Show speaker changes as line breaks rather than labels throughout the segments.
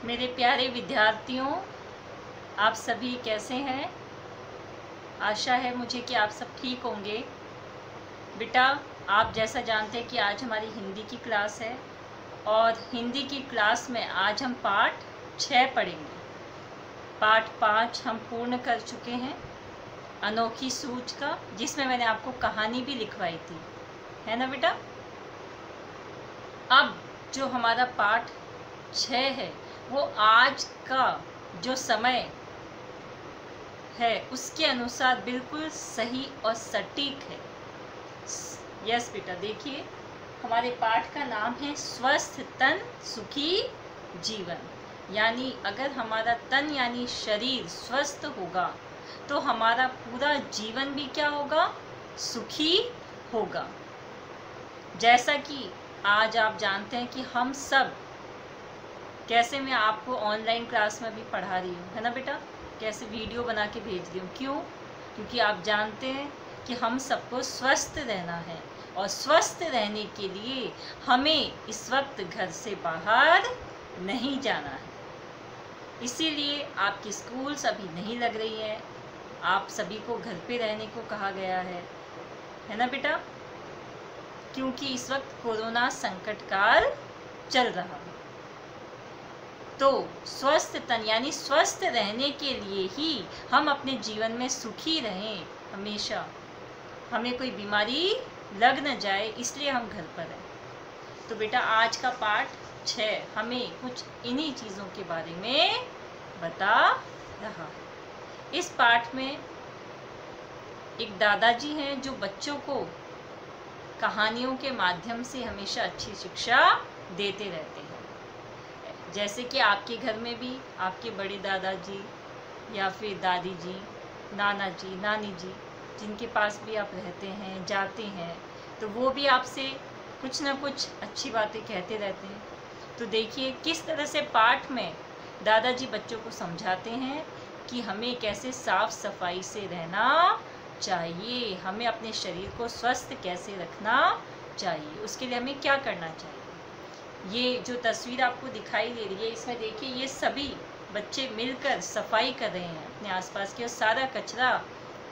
मेरे प्यारे विद्यार्थियों, आप सभी कैसे हैं? आशा है मुझे कि आप सब ठीक होंगे। बेटा, आप जैसा जानते हैं कि आज हमारी हिंदी की क्लास है और हिंदी की क्लास में आज हम पाठ 6 पढ़ेंगे। पाठ 5 हम पूर्ण कर चुके हैं, अनोखी सूझ का, जिसमें मैंने आपको कहानी भी लिखवाई थी, है ना बेटा? अब जो हमारा पाठ 6 है वो आज का जो समय है उसके अनुसार बिल्कुल सही और सटीक है। यस बेटा, देखिए हमारे पाठ का नाम है स्वस्थ तन सुखी जीवन। यानी अगर हमारा तन यानी शरीर स्वस्थ होगा तो हमारा पूरा जीवन भी क्या होगा? सुखी होगा। जैसा कि आज आप जानते हैं कि हम सब कैसे मैं आपको ऑनलाइन क्लास में भी पढ़ा रही हूँ, है ना बेटा? कैसे वीडियो बना के भेज रही हूँ। क्यों? क्योंकि आप जानते हैं कि हम सबको स्वस्थ रहना है और स्वस्थ रहने के लिए हमें इस वक्त घर से बाहर नहीं जाना है। इसीलिए आपकी स्कूल्स अभी नहीं लग रही है, आप सभी को घर पे रहने को कहा गया है ना बेटा? क्योंकि इस वक्त कोरोना संकट काल चल रहा है। तो स्वस्थ तन यानी स्वस्थ रहने के लिए ही हम अपने जीवन में सुखी रहें, हमेशा हमें कोई बीमारी लग न जाए, इसलिए हम घर पर हैं। तो बेटा, आज का पाठ 6 हमें कुछ इन्हीं चीज़ों के बारे में बता रहा है। इस पाठ में एक दादाजी हैं जो बच्चों को कहानियों के माध्यम से हमेशा अच्छी शिक्षा देते रहते हैं। जैसे कि आपके घर में भी आपके बड़े दादाजी या फिर दादी जी, नाना जी, नानी जी, जिनके पास भी आप रहते हैं, जाते हैं, तो वो भी आपसे कुछ ना कुछ अच्छी बातें कहते रहते हैं। तो देखिए किस तरह से पाठ में दादाजी बच्चों को समझाते हैं कि हमें कैसे साफ सफाई से रहना चाहिए, हमें अपने शरीर को स्वस्थ कैसे रखना चाहिए, उसके लिए हमें क्या करना चाहिए। ये जो तस्वीर आपको दिखाई दे रही है, इसमें देखिए ये सभी बच्चे मिलकर सफाई कर रहे हैं अपने आसपास की, और सारा कचरा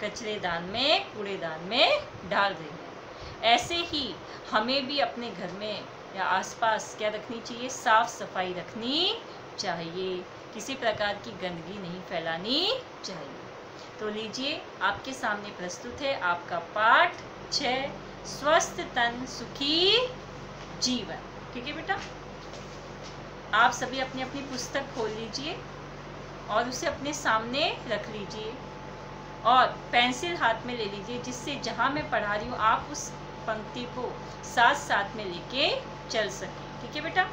कचरेदान में, कूड़ेदान में डाल रहे हैं। ऐसे ही हमें भी अपने घर में या आसपास क्या रखनी चाहिए? साफ सफाई रखनी चाहिए, किसी प्रकार की गंदगी नहीं फैलानी चाहिए। तो लीजिए, आपके सामने प्रस्तुत है आपका पाठ 6 स्वस्थ तन सुखी जीवन। ठीक है बेटा, आप सभी अपनी अपनी पुस्तक खोल लीजिए और उसे अपने सामने रख लीजिए और पेंसिल हाथ में ले लीजिए, जिससे जहाँ मैं पढ़ा रही हूँ आप उस पंक्ति को साथ साथ में लेके चल सकें। ठीक है बेटा?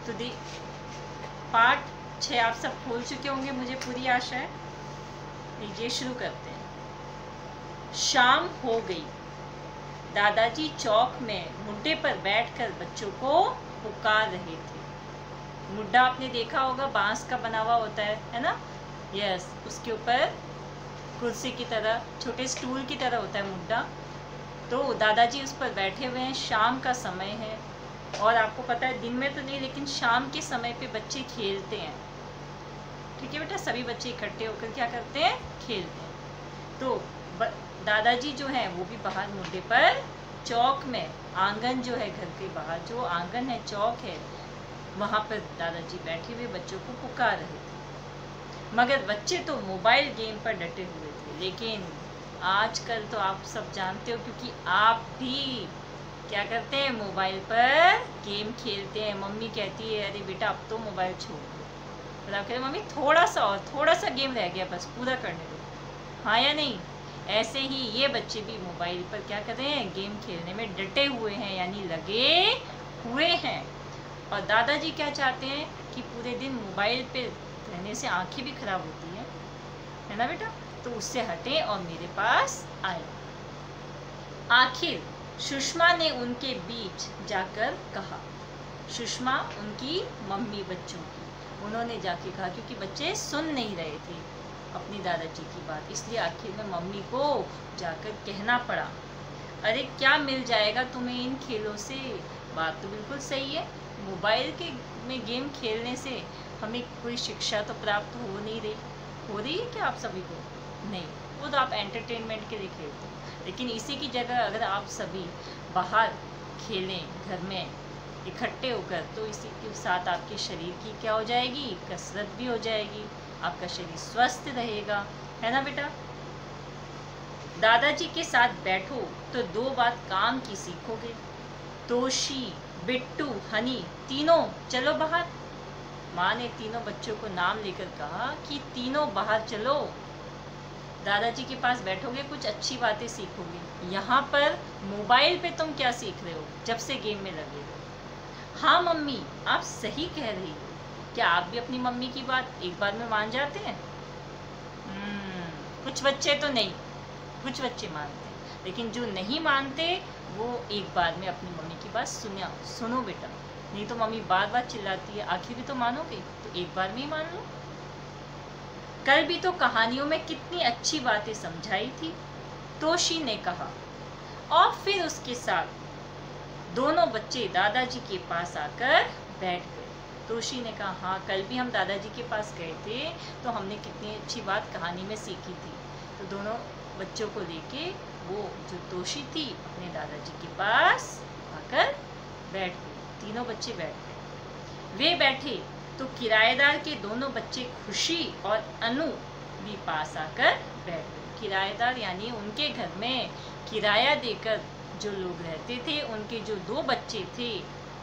तो पाठ 6 आप सब खोल चुके होंगे, मुझे पूरी आशा है। लीजिए, शुरू करते हैं। शाम हो गई। दादाजी चौक में मुड्डे पर बैठकर बच्चों को पुकार रहे थे। मुड्डा आपने देखा होगा, बांस का बना हुआ होता है ना? यस, उसके ऊपर कुर्सी की तरह, छोटे स्टूल की तरह होता है मुड्डा। तो दादाजी उस पर बैठे हुए हैं। शाम का समय है और आपको पता है दिन में तो नहीं, लेकिन शाम के समय पे बच्चे खेलते हैं। ठीक है बेटा, सभी बच्चे इकट्ठे होकर क्या करते हैं? खेलते हैं। तो दादाजी जो हैं वो भी बाहर मुड्डे पर चौक में, आंगन जो है घर के बाहर जो आंगन है, चौक है, वहाँ पर दादाजी बैठे हुए बच्चों को पुकार रहे थे। मगर बच्चे तो मोबाइल गेम पर डटे हुए थे। लेकिन आजकल तो आप सब जानते हो, क्योंकि आप भी क्या करते हैं? मोबाइल पर गेम खेलते हैं। मम्मी कहती है अरे बेटा अब तो मोबाइल छोड़ दो, और आप कहते हैं मम्मी थोड़ा सा गेम रह गया, बस पूरा करने दो। हाँ या नहीं? ऐसे ही ये बच्चे भी मोबाइल पर क्या कर रहे हैं? गेम खेलने में डटे हुए हैं, यानी लगे हुए हैं। और दादाजी क्या चाहते हैं कि पूरे दिन मोबाइल पे रहने से आंखें भी खराब होती है ना बेटा? तो उससे हटें और मेरे पास आए। आखिर सुषमा ने उनके बीच जाकर कहा। सुषमा उनकी मम्मी बच्चों की, उन्होंने जाके कहा, क्योंकि बच्चे सुन नहीं रहे थे अपनी दादाजी की बात, इसलिए आखिर में मम्मी को जाकर कहना पड़ा, अरे क्या मिल जाएगा तुम्हें इन खेलों से? बात तो बिल्कुल सही है, मोबाइल के में गेम खेलने से हमें कोई शिक्षा तो प्राप्त हो नहीं रही, हो रही है क्या आप सभी को? नहीं, वो तो आप एंटरटेनमेंट के लिए खेलते हो। लेकिन इसी की जगह अगर आप सभी बाहर खेलें घर में इकट्ठे होकर, तो इसी के साथ आपके शरीर की क्या हो जाएगी, कसरत भी हो जाएगी, आपका शरीर स्वस्थ रहेगा, है ना बेटा। दादाजी के साथ बैठो तो 2 बात काम की सीखोगे। तोशी, बिट्टू, हनी तीनों चलो बाहर। माँ ने तीनों बच्चों को नाम लेकर कहा कि तीनों बाहर चलो। दादाजी के पास बैठोगे, कुछ अच्छी बातें सीखोगे। यहाँ पर मोबाइल पे तुम क्या सीख रहे हो जब से गेम में लगे हो? हाँ मम्मी, आप सही कह रही हो। क्या आप भी अपनी मम्मी की बात एक बार में मान जाते हैं? कुछ बच्चे तो नहीं, कुछ बच्चे मानते हैं, लेकिन जो नहीं मानते वो एक बार में अपनी मम्मी की बात सुनो बेटा, नहीं तो मम्मी बार बार चिल्लाती है, आखिर भी तो मानोगे, तो एक बार में ही मान लो। कल भी तो कहानियों में कितनी अच्छी बातें समझाई थी, तोशी ने कहा। और फिर उसके साथ दोनों बच्चे दादाजी के पास आकर बैठ गए। तोशी ने कहा, हाँ कल भी हम दादाजी के पास गए थे तो हमने कितनी अच्छी बात कहानी में सीखी थी। तो दोनों बच्चों को लेके वो जो तोशी थी अपने दादाजी के पास आकर बैठ गई। तीनों बच्चे बैठ गए। वे बैठे तो किराएदार के दोनों बच्चे खुशी और अनु भी पास आकर बैठ गए। किराएदार यानी उनके घर में किराया देकर जो लोग रहते थे, उनके जो 2 बच्चे थे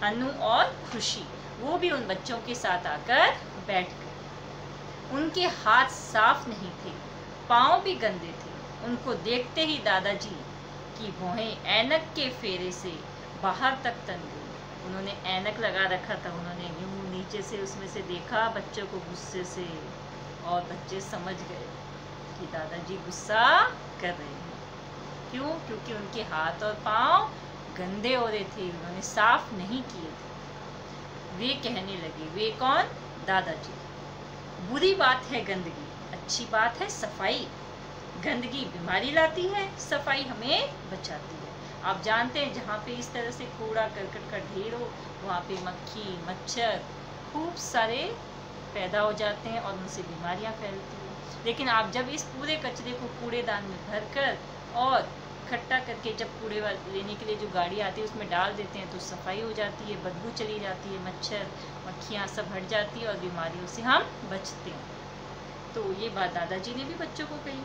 अनु और खुशी, वो भी उन बच्चों के साथ आकर बैठ गए। उनके हाथ साफ नहीं थे, पाँव भी गंदे थे। उनको देखते ही दादाजी की भौहें ऐनक के फेरे से बाहर तक तन गई। उन्होंने ऐनक लगा रखा था, उन्होंने यूं नीचे से उसमें से देखा बच्चों को गुस्से से, और बच्चे समझ गए कि दादाजी गुस्सा कर रहे हैं। क्यों? क्योंकि उनके हाथ और पाँव गंदे हो रहे थे, उन्होंने साफ नहीं किए थे। वे कहने लगे, वे कौन? दादाजी। बुरी बात है गंदगी, अच्छी बात है सफाई। गंदगी बीमारी लाती है, सफाई हमें बचाती है। आप जानते हैं जहाँ पे इस तरह से कूड़ा करकट का ढेर हो, वहाँ पे मक्खी मच्छर खूब सारे पैदा हो जाते हैं और उनसे बीमारियाँ फैलती हैं। लेकिन आप जब इस पूरे कचरे को कूड़ेदान में भरकर और इकट्ठा करके जब कूड़े लेने के लिए जो गाड़ी आती है उसमें डाल देते हैं तो सफाई हो जाती है, बदबू चली जाती है, मच्छर मक्खियाँ सब हट जाती है और बीमारियों से हम बचते हैं। तो ये बात दादाजी ने भी बच्चों को कही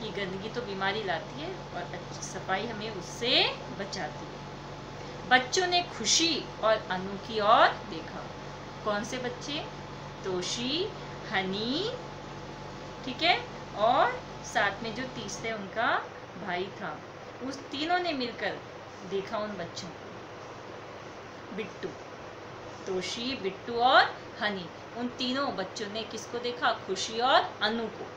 कि गंदगी तो बीमारी लाती है और अच्छी सफाई हमें उससे बचाती है। बच्चों ने खुशी और अनु की ओर देखा। कौन से बच्चे? तोशी, हनी, ठीक है, और साथ में जो तीसरे उनका भाई था, उस तीनों ने मिलकर देखा उन बच्चों को। बिट्टू, तोशी, बिट्टू और हनी, उन तीनों बच्चों ने किसको देखा? खुशी और अनु को।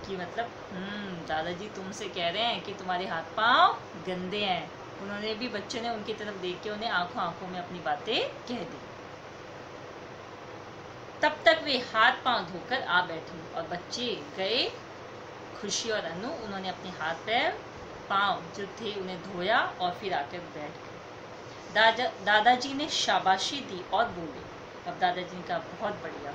कि मतलब दादाजी तुमसे कह रहे हैं कि तुम्हारे हाथ पांव गंदे हैं। उन्होंने भी, बच्चों ने उनकी तरफ देख के उन्हें आंखों आंखों में अपनी बातें कह दी। तब तक वे हाथ पांव धोकर आ बैठे और बच्चे गए। खुशी और अनु, उन्होंने अपने हाथ पैर पांव जो थे उन्हें धोया और फिर आकर बैठ गए। दादाजी ने शाबाशी दी और बोले। अब दादाजी ने कहा, बहुत बढ़िया,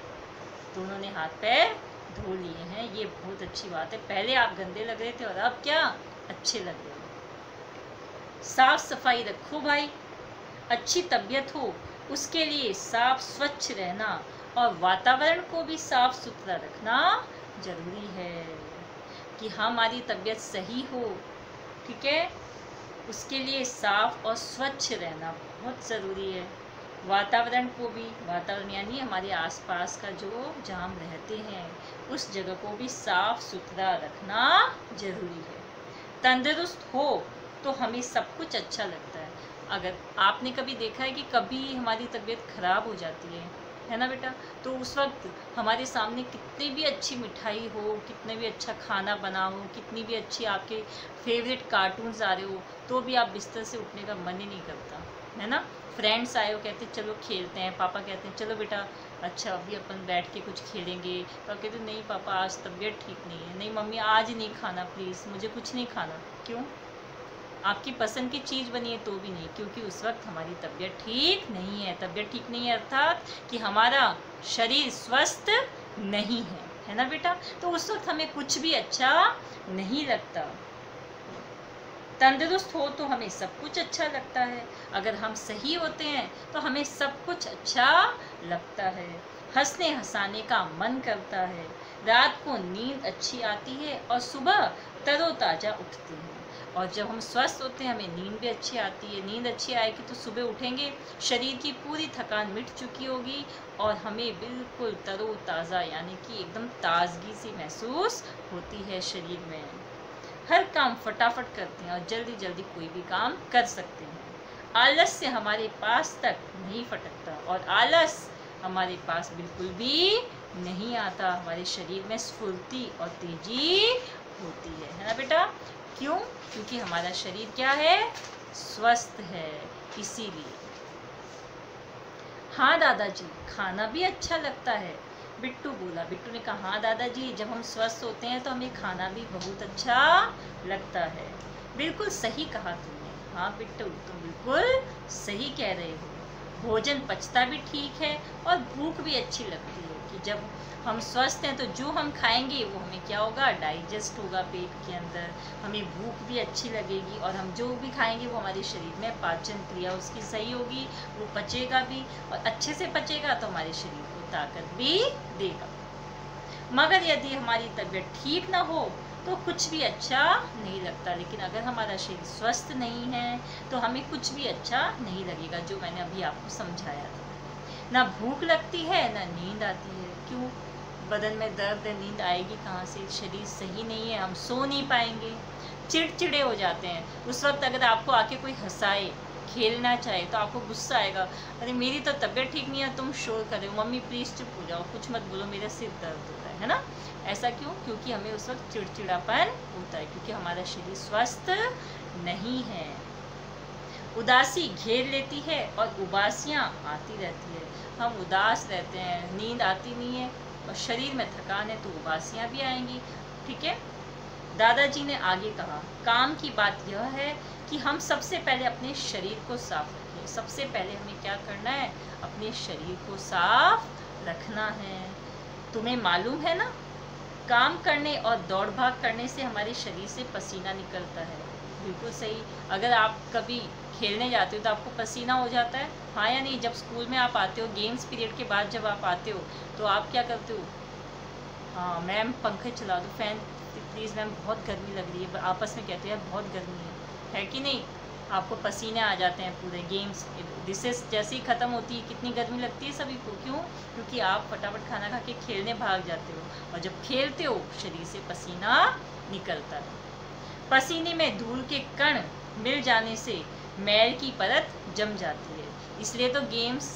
तो उन्होंने हाथ पैर धो लिए हैं, ये बहुत अच्छी बात है। पहले आप गंदे लग रहे थे और अब क्या अच्छे लग रहे हो। साफ सफाई रखो भाई, अच्छी तबीयत हो उसके लिए साफ स्वच्छ रहना और वातावरण को भी साफ सुथरा रखना जरूरी है। कि हमारी तबीयत सही हो, ठीक है, उसके लिए साफ और स्वच्छ रहना बहुत ज़रूरी है। वातावरण को भी, वातावरण यानी हमारे आसपास का जो जहाँ हम रहते हैं उस जगह को भी साफ सुथरा रखना जरूरी है। तंदुरुस्त हो तो हमें सब कुछ अच्छा लगता है। अगर आपने कभी देखा है कि कभी हमारी तबीयत खराब हो जाती है ना बेटा, तो उस वक्त हमारे सामने कितनी भी अच्छी मिठाई हो, कितने भी अच्छा खाना बना हो, कितनी भी अच्छी आपके फेवरेट कार्टून्स आ रहे हो, तो भी आप बिस्तर से उठने का मन ही नहीं करता, है ना। फ्रेंड्स आए हो, कहते चलो खेलते हैं, पापा कहते हैं चलो बेटा अच्छा अभी अपन बैठ के कुछ खेलेंगे, तो आप कहते नहीं पापा आज तबीयत ठीक नहीं है, नहीं मम्मी आज नहीं खाना प्लीज़, मुझे कुछ नहीं खाना। क्यों? आपकी पसंद की चीज़ बनी है तो भी नहीं, क्योंकि उस वक्त हमारी तबीयत ठीक नहीं है। तबीयत ठीक नहीं है अर्थात कि हमारा शरीर स्वस्थ नहीं है ना बेटा। तो उस वक्त हमें कुछ भी अच्छा नहीं लगता। तंदुरुस्त हो तो हमें सब कुछ अच्छा लगता है, अगर हम सही होते हैं तो हमें सब कुछ अच्छा लगता है। हंसने हंसाने का मन करता है, रात को नींद अच्छी आती है और सुबह तरोताज़ा उठते हैं। और जब हम स्वस्थ होते हैं हमें नींद भी अच्छी आती है। नींद अच्छी आएगी तो सुबह उठेंगे, शरीर की पूरी थकान मिट चुकी होगी और हमें बिल्कुल तरोताज़ा यानी कि एकदम ताजगी सी महसूस होती है शरीर में। हर काम फटाफट करते हैं और जल्दी जल्दी कोई भी काम कर सकते हैं। आलस्य हमारे पास तक नहीं फटकता और आलस हमारे पास बिल्कुल भी नहीं आता। हमारे शरीर में स्फूर्ति और तेजी होती है ना बेटा। क्यों? क्योंकि हमारा शरीर क्या है, स्वस्थ है, इसीलिए। हाँ दादाजी, खाना भी अच्छा लगता है, बिट्टू बोला। बिट्टू ने कहा हाँ दादाजी, जब हम स्वस्थ होते हैं तो हमें खाना भी बहुत अच्छा लगता है। बिल्कुल सही कहा तुमने। हाँ बिट्टू, तुम बिल्कुल सही कह रहे हो। भोजन पचता भी ठीक है और भूख भी अच्छी लगती है कि जब हम स्वस्थ हैं तो जो हम खाएंगे वो हमें क्या होगा, डाइजेस्ट होगा पेट के अंदर। हमें भूख भी अच्छी लगेगी और हम जो भी खाएंगे वो हमारे शरीर में पाचन क्रिया उसकी सही होगी, वो पचेगा भी और अच्छे से पचेगा तो हमारे शरीर को ताकत भी देगा। मगर यदि हमारी तबीयत ठीक ना हो तो कुछ भी अच्छा नहीं लगता। लेकिन अगर हमारा शरीर स्वस्थ नहीं है तो हमें कुछ भी अच्छा नहीं लगेगा, जो मैंने अभी आपको समझाया था। ना भूख लगती है ना नींद आती है। क्यों? बदन में दर्द है, नींद आएगी कहाँ से? शरीर सही नहीं है, हम सो नहीं पाएंगे, चिड़चिड़े हो जाते हैं। उस वक्त अगर आपको आके कोई हंसाए, खेलना चाहे तो आपको गुस्सा आएगा, अरे मेरी तो तबीयत ठीक नहीं है, तुम शोर कर रहे हो, मम्मी प्लीज़ चुप हो जाओ, कुछ मत बोलो, मेरा सिर दर्द होता है ना। ऐसा क्यों? क्योंकि हमें उस वक्त चिड़चिड़ापन होता है, क्योंकि हमारा शरीर स्वस्थ नहीं है। उदासी घेर लेती है और उबासियाँ आती रहती है। हम उदास रहते हैं, नींद आती नहीं है और शरीर में थकान है तो उबासियाँ भी आएंगी। ठीक है। दादाजी ने आगे कहा, काम की बात यह है कि हम सबसे पहले अपने शरीर को साफ रखें। सबसे पहले हमें क्या करना है, अपने शरीर को साफ रखना है। तुम्हें मालूम है ना, काम करने और दौड़ भाग करने से हमारे शरीर से पसीना निकलता है। बिल्कुल सही। अगर आप कभी खेलने जाते हो तो आपको पसीना हो जाता है, हाँ या नहीं? जब स्कूल में आप आते हो, गेम्स पीरियड के बाद जब आप आते हो तो आप क्या करते हो, हाँ मैम पंखे चला दो, फैन प्लीज़ मैम, बहुत गर्मी लग रही है, आपस में कहते हैं यार बहुत गर्मी है कि नहीं? आपको पसीने आ जाते हैं पूरे। गेम्स रिसेस जैसे ही ख़त्म होती है कितनी गर्मी लगती है सभी को। क्यों? क्योंकि आप फटाफट खाना खा के खेलने भाग जाते हो और जब खेलते हो शरीर से पसीना निकलता है। पसीने में धूल के कण मिल जाने से मैल की परत जम जाती है। इसलिए तो गेम्स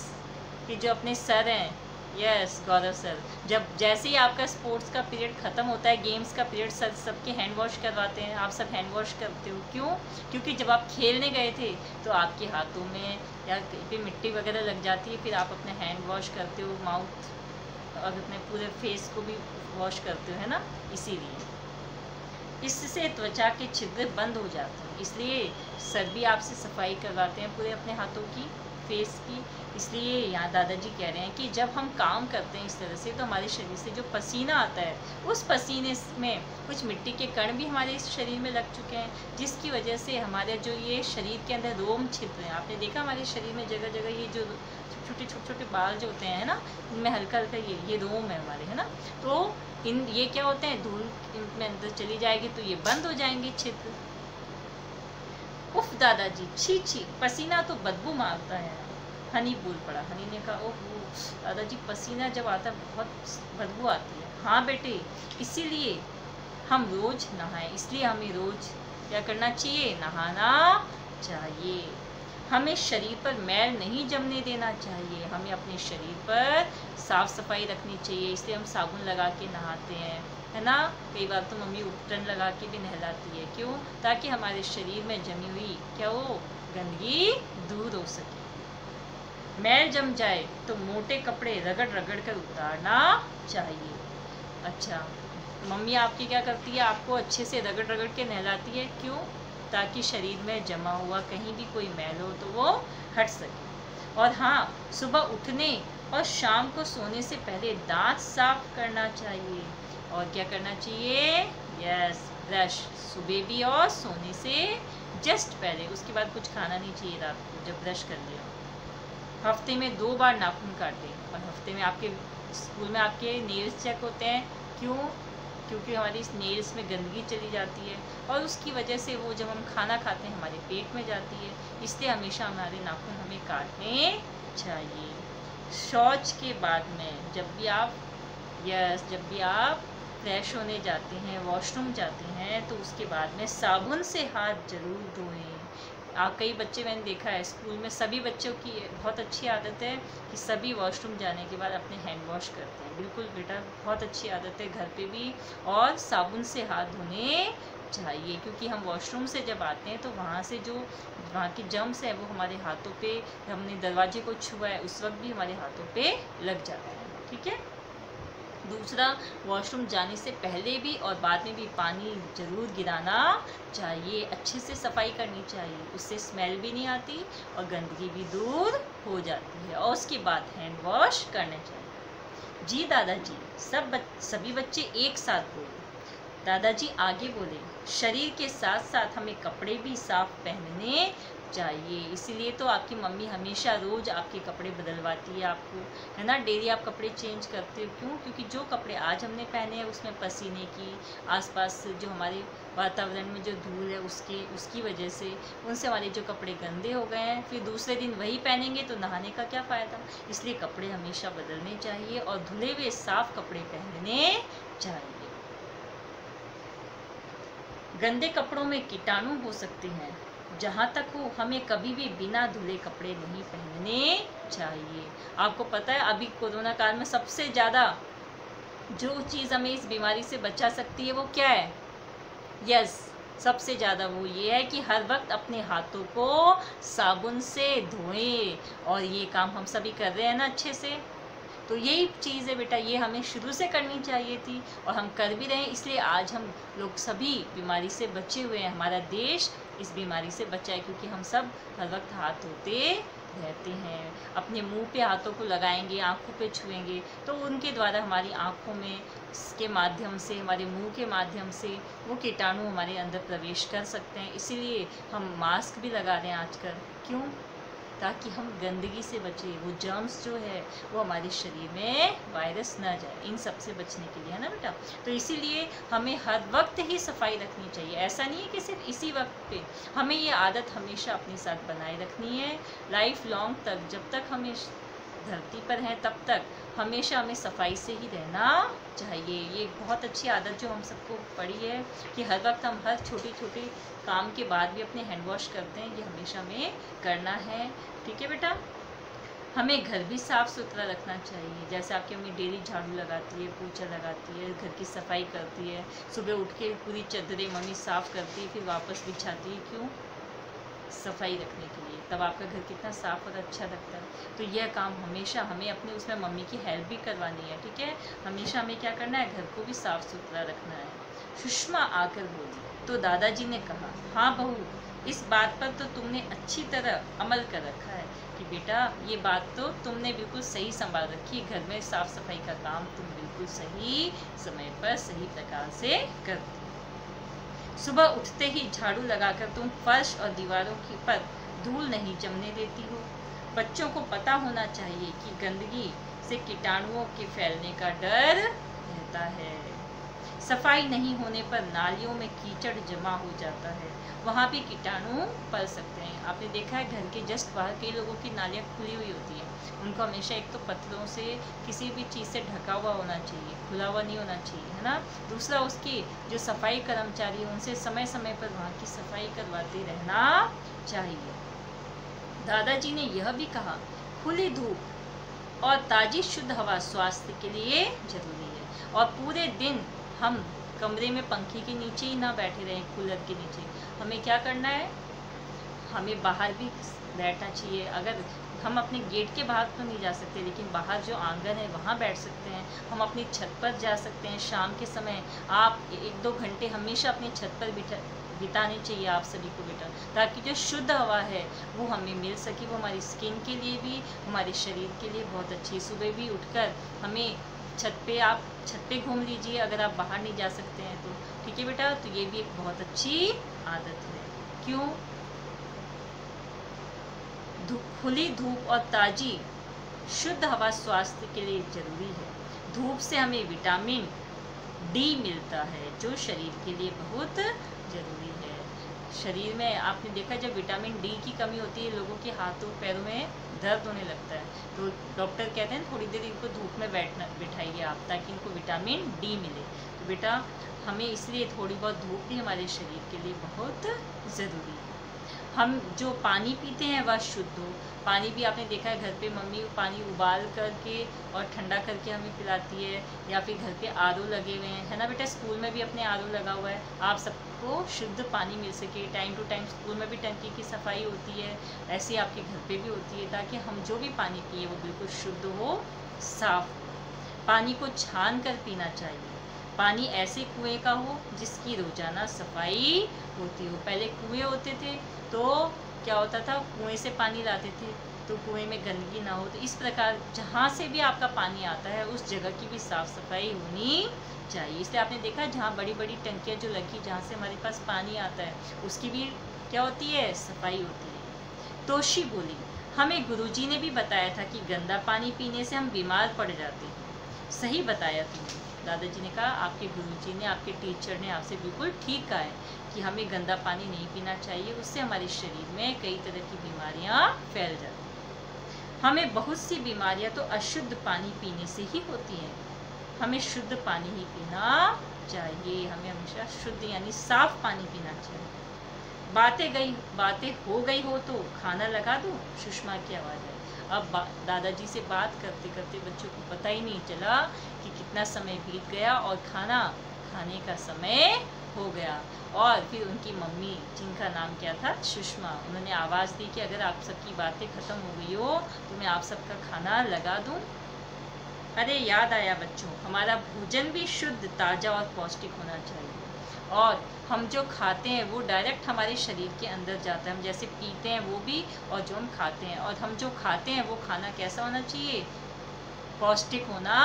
के जो अपने सर हैं, यस गौरव सर, जब जैसे ही आपका स्पोर्ट्स का पीरियड ख़त्म होता है, गेम्स का पीरियड, सर सबके हैंड वॉश करवाते हैं। आप सब हैंड वॉश करते हो। क्यों? क्योंकि जब आप खेलने गए थे तो आपके हाथों में या कहीं पे मिट्टी वगैरह लग जाती है, फिर आप अपने हैंड वॉश करते हो, माउथ और अपने पूरे फेस को भी वॉश करते हो, है ना। इसीलिए इससे त्वचा के छिद्र बंद हो जाते हैं, इसलिए सर भी आपसे सफाई करवाते हैं पूरे अपने हाथों की, फेस की। इसलिए यहाँ दादाजी कह रहे हैं कि जब हम काम करते हैं इस तरह से तो हमारे शरीर से जो पसीना आता है, उस पसीने में कुछ मिट्टी के कण भी हमारे शरीर में लग चुके हैं, जिसकी वजह से हमारे जो ये शरीर के अंदर रोम छिद्र हैं, आपने देखा हमारे शरीर में जगह जगह ये जो छोटे छोटे बाल जो होते हैं ना, इनमें हल्का हल्का ये रोम है हमारे, है ना। तो ये क्या होते हैं, धूल इनमें अंदर चली जाएगी तो ये बंद हो जाएंगे छिद्र। उफ दादाजी, छी छी, पसीना तो बदबू मारता है। हनी बोल पड़ा। हनी ने कहा, ओह दादाजी, पसीना जब आता है बहुत बदबू आती है। हाँ बेटे, इसीलिए हम रोज नहाएं। इसलिए हमें रोज क्या करना चाहिए, नहाना चाहिए। हमें शरीर पर मैल नहीं जमने देना चाहिए। हमें अपने शरीर पर साफ सफाई रखनी चाहिए, इसलिए हम साबुन लगा के नहाते हैं, है ना। कई बार तो मम्मी उपटन लगा के भी नहलाती है। क्यों? ताकि हमारे शरीर में जमी हुई क्या हो, गंदगी दूर हो सके। मैल जम जाए तो मोटे कपड़े रगड़ रगड़ कर उतारना चाहिए। अच्छा, मम्मी आपकी क्या करती है, आपको अच्छे से रगड़ रगड़ के नहलाती है। क्यों? ताकि शरीर में जमा हुआ कहीं भी कोई मैल हो तो वो हट सके। और हाँ, सुबह उठने और शाम को सोने से पहले दांत साफ करना चाहिए। और क्या करना चाहिए? यस, ब्रश सुबह भी और सोने से जस्ट पहले। उसके बाद कुछ खाना नहीं चाहिए रात को जब ब्रश कर लिया। हफ्ते में 2 बार नाखून काटें। और हफ्ते में आपके स्कूल में आपके नेल्स चेक होते हैं। क्यों? क्योंकि हमारी इस नेल्स में गंदगी चली जाती है और उसकी वजह से वो जब हम खाना खाते हैं हमारे पेट में जाती है। इसलिए हमेशा हमारे नाखून हमें काटने चाहिए। शौच के बाद में जब भी आप फ्रेश होने जाते हैं, वॉशरूम जाते हैं, तो उसके बाद में साबुन से हाथ जरूर धोएं। कई बच्चे मैंने देखा है स्कूल में, सभी बच्चों की बहुत अच्छी आदत है कि सभी वॉशरूम जाने के बाद अपने हैंड वॉश करते हैं। बिल्कुल बेटा, बहुत अच्छी आदत है, घर पे भी और साबुन से हाथ धोने चाहिए। क्योंकि हम वॉशरूम से जब आते हैं तो वहाँ के जर्म्स है वो हमारे हाथों पे, हमने दरवाजे को छुआ है उस वक्त भी हमारे हाथों पे लग जाते हैं। ठीक है। दूसरा, वॉशरूम जाने से पहले भी और बाद में भी पानी ज़रूर गिराना चाहिए। अच्छे से सफाई करनी चाहिए, उससे स्मेल भी नहीं आती और गंदगी भी दूर हो जाती है। और उसके बाद हैंड वॉश करने चाहिए। जी दादाजी, सभी बच्चे एक साथ बोले। दादाजी आगे बोले, शरीर के साथ साथ हमें कपड़े भी साफ पहनने चाहिए। इसीलिए तो आपकी मम्मी हमेशा रोज़ आपके कपड़े बदलवाती है आपको, है ना। डेली आप कपड़े चेंज करते हो। क्यों? क्योंकि जो कपड़े आज हमने पहने हैं उसमें पसीने की, आसपास जो हमारे वातावरण में जो धूल है उसकी वजह से उनसे हमारे जो कपड़े गंदे हो गए हैं। फिर दूसरे दिन वही पहनेंगे तो नहाने का क्या फ़ायदा। इसलिए कपड़े हमेशा बदलने चाहिए और धुले हुए साफ कपड़े पहनने चाहिए। गंदे कपड़ों में कीटाणु हो सकते हैं, जहाँ तक हो हमें कभी भी बिना धुले कपड़े नहीं पहनने चाहिए। आपको पता है अभी कोरोना काल में सबसे ज़्यादा जो चीज़ हमें इस बीमारी से बचा सकती है वो क्या है? यस, सबसे ज़्यादा वो ये है कि हर वक्त अपने हाथों को साबुन से धोएं। और ये काम हम सभी कर रहे हैं ना अच्छे से। तो यही चीज़ है बेटा, ये हमें शुरू से करनी चाहिए थी और हम कर भी रहे हैं। इसलिए आज हम लोग सभी बीमारी से बचे हुए हैं। हमारा देश इस बीमारी से बचा है क्योंकि हम सब हर वक्त हाथ धोते रहते हैं। अपने मुंह पे हाथों को लगाएंगे, आँखों पे छुएंगे तो उनके द्वारा हमारी आँखों में के माध्यम से, हमारे मुंह के माध्यम से वो कीटाणु हमारे अंदर प्रवेश कर सकते हैं। इसीलिए हम मास्क भी लगा रहे हैं आजकल। क्यों? ताकि हम गंदगी से बचें, वो जर्म्स जो है वो हमारे शरीर में वायरस ना जाए, इन सब से बचने के लिए, है ना बेटा। तो इसीलिए हमें हर वक्त ही सफाई रखनी चाहिए। ऐसा नहीं है कि सिर्फ इसी वक्त पे, हमें ये आदत हमेशा अपने साथ बनाए रखनी है लाइफ लॉन्ग तक। जब तक हम इस धरती पर हैं तब तक हमेशा हमें सफाई से ही रहना चाहिए। ये बहुत अच्छी आदत जो हम सबको पड़ी है कि हर वक्त हम हर छोटी छोटी काम के बाद भी अपने हैंड वॉश करते हैं, ये हमेशा हमें करना है। ठीक है बेटा। हमें घर भी साफ़ सुथरा रखना चाहिए। जैसे आपकी मम्मी डेली झाड़ू लगाती है, पोछा लगाती है, घर की सफाई करती है, सुबह उठ के पूरी चादरें मम्मी साफ़ करती है फिर वापस बिछाती है। क्यों? सफाई रखने के लिए। तब आपका घर कितना साफ़ और अच्छा लगता है। तो यह काम हमेशा हमें अपने उसमें मम्मी की हेल्प भी करवानी है। ठीक है। हमेशा हमें क्या करना है? घर को भी साफ़ सुथरा रखना है। सुषमा आकर बोली तो दादाजी ने कहा, हाँ बहू, इस बात पर तो तुमने अच्छी तरह अमल कर रखा है कि बेटा ये बात तो तुमने बिल्कुल सही संभाल रखी है। घर में साफ़ सफाई का काम तुम बिल्कुल सही समय पर सही प्रकार से करती। सुबह उठते ही झाड़ू लगाकर तुम फर्श और दीवारों की पर धूल नहीं जमने देती हो। बच्चों को पता होना चाहिए कि गंदगी से कीटाणुओं के फैलने का डर रहता है। सफाई नहीं होने पर नालियों में कीचड़ जमा हो जाता है, वहाँ भी कीटाणु पल सकते हैं। आपने देखा है घर के जस्ट बाहर कई लोगों की नालियाँ खुली हुई होती हैं। उनको हमेशा एक तो पत्थरों से किसी भी चीज़ से ढका हुआ होना चाहिए, खुला हुआ नहीं होना चाहिए, है ना। दूसरा, उसकी जो सफाई कर्मचारी है उनसे समय समय पर वहाँ की सफाई करवाते रहना चाहिए। दादाजी ने यह भी कहा, खुली धूप और ताज़ी शुद्ध हवा स्वास्थ्य के लिए जरूरी है और पूरे दिन हम कमरे में पंखे के नीचे ही ना बैठे रहें, कूलर के नीचे। हमें क्या करना है? हमें बाहर भी बैठना चाहिए। अगर हम अपने गेट के बाहर तो नहीं जा सकते, लेकिन बाहर जो आंगन है वहाँ बैठ सकते हैं। हम अपनी छत पर जा सकते हैं। शाम के समय आप 1-2 घंटे हमेशा अपनी छत पर बिताने चाहिए आप सभी को बेटा, ताकि जो शुद्ध हवा है वो हमें मिल सके। वो हमारी स्किन के लिए भी, हमारे शरीर के लिए बहुत अच्छी। सुबह भी उठकर हमें आप छत पे घूम लीजिए अगर आप बाहर नहीं जा सकते हैं तो, ठीक है बेटा। तो ये भी एक बहुत अच्छी आदत है। क्यों? खुली धूप और ताज़ी शुद्ध हवा स्वास्थ्य के लिए जरूरी है। धूप से हमें विटामिन डी मिलता है जो शरीर के लिए बहुत जरूरी है। शरीर में आपने देखा जब विटामिन डी की कमी होती है लोगों के हाथों पैरों में दर्द होने लगता है, तो डॉक्टर कहते हैं थोड़ी देर इनको धूप में बिठाइए आप, ताकि इनको विटामिन डी मिले। तो बेटा हमें इसलिए थोड़ी बहुत धूप भी हमारे शरीर के लिए बहुत ज़रूरी है। हम जो पानी पीते हैं वह शुद्ध हो। पानी भी आपने देखा है घर पे मम्मी पानी उबाल करके और ठंडा करके हमें पिलाती है, या फिर घर पे आरओ लगे हुए हैं, है ना बेटा। स्कूल में भी अपने आरओ लगा हुआ है, आप सबको शुद्ध पानी मिल सके। टाइम टू टाइम स्कूल में भी टंकी की सफाई होती है, ऐसे आपके घर पे भी होती है, ताकि हम जो भी पानी पिए वो बिल्कुल शुद्ध हो, साफ हो। पानी को छान कर पीना चाहिए। पानी ऐसे कुएं का हो जिसकी रोजाना सफाई होती हो। पहले कुएं होते थे तो क्या होता था, कुएं से पानी लाते थे तो कुएं में गंदगी ना हो। तो इस प्रकार जहाँ से भी आपका पानी आता है उस जगह की भी साफ सफाई होनी चाहिए। इसलिए आपने देखा जहाँ बड़ी बड़ी टंकियाँ जो लगी, जहाँ से हमारे पास पानी आता है उसकी भी क्या होती है, सफाई होती है। तोशी बोली, हमें गुरुजी ने भी बताया था कि गंदा पानी पीने से हम बीमार पड़ जाते हैं। सही बताया तुमने। दादाजी ने कहा, आपके गुरुजी ने, आपके टीचर ने आपसे बिल्कुल ठीक कहा है कि हमें गंदा पानी नहीं पीना चाहिए, उससे हमारे शरीर में कई तरह की बीमारियां फैल जाती हैं। हमें बहुत सी बीमारियां तो अशुद्ध पानी पीने से ही होती हैं। हमें शुद्ध पानी ही पीना चाहिए। हमें हमेशा शुद्ध यानी साफ पानी पीना चाहिए। बातें हो गई हो तो खाना लगा दो, सुषमा की आवाज़ है। अब दादाजी से बात करते करते बच्चों को पता ही नहीं चला कि कितना समय बीत गया और खाना खाने का समय हो गया। और फिर उनकी मम्मी, जिनका नाम क्या था, सुषमा, उन्होंने आवाज़ दी कि अगर आप सबकी बातें ख़त्म हो गई हो तो मैं आप सबका खाना लगा दूं। अरे याद आया बच्चों, हमारा भोजन भी शुद्ध, ताज़ा और पौष्टिक होना चाहिए। और हम जो खाते हैं वो डायरेक्ट हमारे शरीर के अंदर जाता है। हम जैसे पीते हैं वो भी, और जो हम खाते हैं, और हम जो खाते हैं वो खाना कैसा होना चाहिए, पौष्टिक होना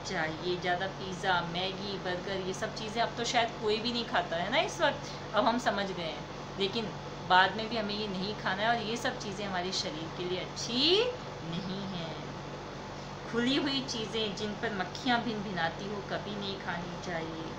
चाहिए। ज़्यादा पिज़्ज़ा, मैगी, बर्गर, ये सब चीज़ें अब तो शायद कोई भी नहीं खाता है ना इस वक्त, अब हम समझ गए हैं। लेकिन बाद में भी हमें ये नहीं खाना है, और ये सब चीज़ें हमारे शरीर के लिए अच्छी नहीं हैं। खुली हुई चीज़ें जिन पर मक्खियाँ भिनभिनाती हो कभी नहीं खानी चाहिए।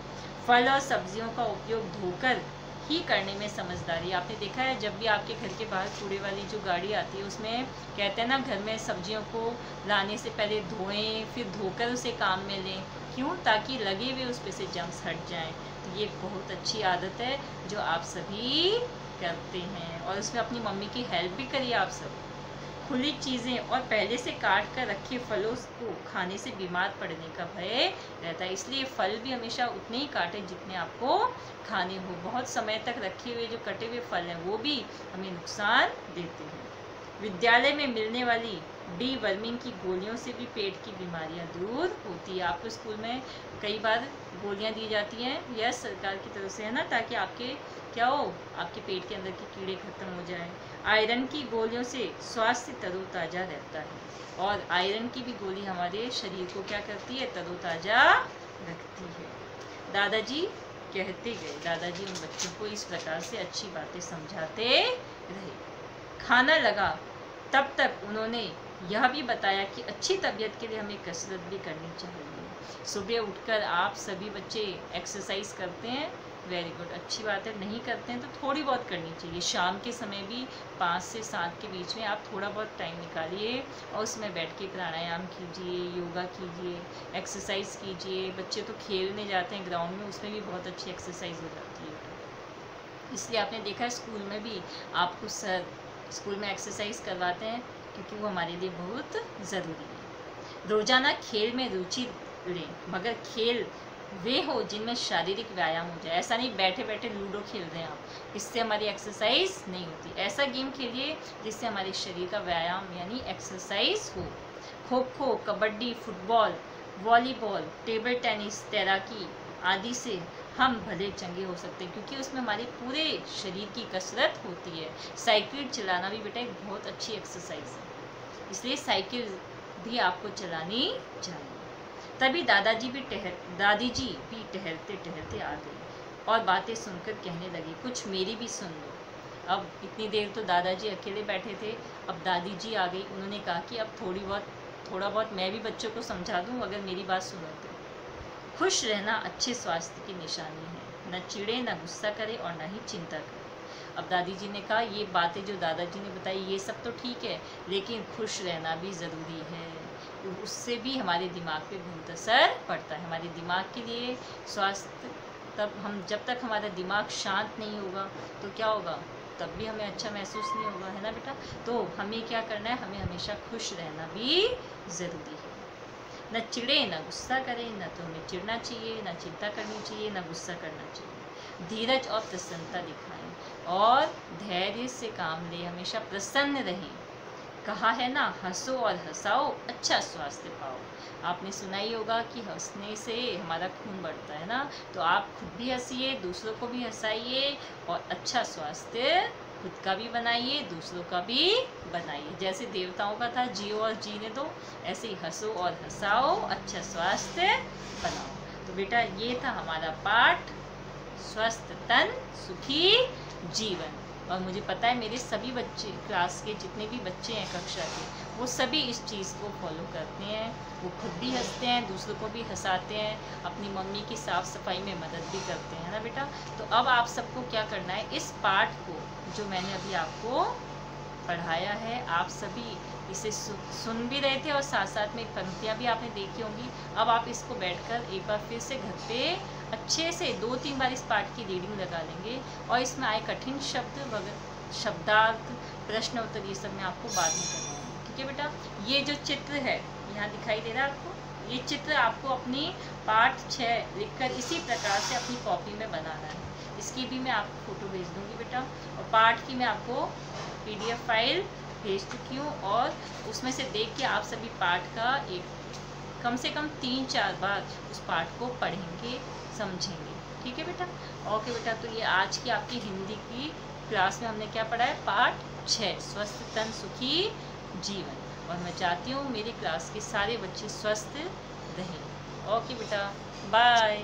फल और सब्जियों का उपयोग धोकर ही करने में समझदारी। आपने देखा है जब भी आपके घर के बाहर कूड़े वाली जो गाड़ी आती है उसमें कहते हैं ना, घर में सब्जियों को लाने से पहले धोएं, फिर धोकर उसे काम में लें। क्यों? ताकि लगे हुए उस पर से जम्स हट जाएं। तो ये बहुत अच्छी आदत है जो आप सभी करते हैं, और उसमें अपनी मम्मी की हेल्प भी करिए आप सब। खुली चीज़ें और पहले से काट कर रखे फलों को खाने से बीमार पड़ने का भय रहता है, इसलिए फल भी हमेशा उतने ही काटें जितने आपको खाने हो। बहुत समय तक रखे हुए जो कटे हुए फल हैं वो भी हमें नुकसान देते हैं। विद्यालय में मिलने वाली डी वर्मिंग की गोलियों से भी पेट की बीमारियां दूर होती है। आपको स्कूल में कई बार गोलियां दी जाती हैं, यह सरकार की तरफ से है ना, ताकि आपके क्या हो, आपके पेट के अंदर के कीड़े खत्म हो जाएं। आयरन की गोलियों से स्वास्थ्य तरोताज़ा रहता है, और आयरन की भी गोली हमारे शरीर को क्या करती है, तरोताज़ा रखती है। दादाजी कहते गए, दादाजी उन बच्चों को इस प्रकार से अच्छी बातें समझाते रहे। खाना लगा तब तक उन्होंने यह भी बताया कि अच्छी तबीयत के लिए हमें कसरत भी करनी चाहिए। सुबह उठकर आप सभी बच्चे एक्सरसाइज करते हैं, वेरी गुड, अच्छी बात है। नहीं करते हैं तो थोड़ी बहुत करनी चाहिए। शाम के समय भी 5 से 7 के बीच में आप थोड़ा बहुत टाइम निकालिए और उसमें बैठ के प्राणायाम कीजिए, योगा कीजिए, एक्सरसाइज कीजिए। बच्चे तो खेलने जाते हैं ग्राउंड में, उसमें भी बहुत अच्छी एक्सरसाइज हो जाती है। इसलिए आपने देखा है स्कूल में भी आपको सर स्कूल में एक्सरसाइज करवाते हैं, क्योंकि वो हमारे लिए बहुत ज़रूरी है। रोज़ाना खेल में रुचि लें, मगर खेल वे हो जिनमें शारीरिक व्यायाम हो जाए। ऐसा नहीं बैठे बैठे लूडो खेल रहे हैं आप, इससे हमारी एक्सरसाइज नहीं होती। ऐसा गेम खेलिए जिससे हमारे शरीर का व्यायाम यानी एक्सरसाइज हो। Kho kho, kabaddi, football, volleyball, table tennis, तैराकी आदि से हम भले चंगे हो सकते हैं, क्योंकि उसमें हमारे पूरे शरीर की कसरत होती है। साइकिल चलाना भी बेटा एक बहुत अच्छी एक्सरसाइज है, इसलिए साइकिल भी आपको चलानी चाहिए। तभी दादी जी भी टहलते टहलते आ गई और बातें सुनकर कहने लगी, कुछ मेरी भी सुन लो। अब इतनी देर तो दादाजी अकेले बैठे थे, अब दादी जी आ गई। उन्होंने कहा कि अब थोड़ा बहुत मैं भी बच्चों को समझा दूं, अगर मेरी बात सुनो तो। खुश रहना अच्छे स्वास्थ्य की निशानी है, न चिढ़े, न गुस्सा करे और न ही चिंता करे। अब दादी जी ने कहा, ये बातें जो दादाजी ने बताई ये सब तो ठीक है, लेकिन खुश रहना भी ज़रूरी है, उससे भी हमारे दिमाग पे बहुत असर पड़ता है। हमारे दिमाग के लिए स्वास्थ्य, तब हम जब तक हमारा दिमाग शांत नहीं होगा तो क्या होगा, तब भी हमें अच्छा महसूस नहीं होगा, है ना बेटा। तो हमें क्या करना है, हमें हमेशा खुश रहना भी ज़रूरी है। न चिढ़े, न गुस्सा करें, न तो हमें चिढ़ना चाहिए, न चिंता करनी चाहिए, न गुस्सा करना चाहिए। धीरज और प्रसन्नता दिखाएं और धैर्य से काम लें, हमेशा प्रसन्न रहें। कहा है ना, हंसो और हंसाओ, अच्छा स्वास्थ्य पाओ। आपने सुना ही होगा कि हंसने से हमारा खून बढ़ता है ना, तो आप खुद भी हंसिए, दूसरों को भी हंसाइए और अच्छा स्वास्थ्य खुद का भी बनाइए, दूसरों का भी बनाइए। जैसे देवताओं का था, जियो और जीने दो, ऐसे ही हंसो और हंसाओ, अच्छा स्वास्थ्य बनाओ। तो बेटा ये था हमारा पाठ, स्वस्थ तन सुखी जीवन। और मुझे पता है मेरे सभी बच्चे, क्लास के जितने भी बच्चे हैं कक्षा के, वो सभी इस चीज़ को फॉलो करते हैं। वो खुद भी हंसते हैं, दूसरों को भी हंसाते हैं, अपनी मम्मी की साफ़ सफाई में मदद भी करते हैं, है ना बेटा। तो अब आप सबको क्या करना है, इस पाठ को जो मैंने अभी आपको पढ़ाया है, आप सभी इसे सुन भी रहे थे और साथ साथ में पंक्तियाँ भी आपने देखी होंगी। अब आप इसको बैठकर एक बार फिर से घर पे अच्छे से 2-3 बार इस पाठ की रीडिंग लगा लेंगे और इसमें आए कठिन शब्द वगैरह, शब्दार्थ, प्रश्न उत्तर, ये सब मैं आपको बाद में करवाऊँगी, ठीक है बेटा। ये जो चित्र है यहाँ दिखाई दे रहा है आपको, ये चित्र आपको अपनी पाठ 6 लिखकर इसी प्रकार से अपनी कॉपी में बनाना है। इसकी भी मैं आपको फ़ोटो भेज दूँगी बेटा, और पाठ की मैं आपको PDF फाइल भेज चुकी हूँ, और उसमें से देख के आप सभी पाठ का कम से कम 3-4 बार उस पाठ को पढ़ेंगे, समझेंगे, ठीक है बेटा। ओके बेटा, तो ये आज की आपकी हिंदी की क्लास में हमने क्या पढ़ा है, पाठ 6, स्वस्थ तन सुखी जीवन। और मैं चाहती हूँ मेरी क्लास के सारे बच्चे स्वस्थ रहें। ओके बेटा, बाय।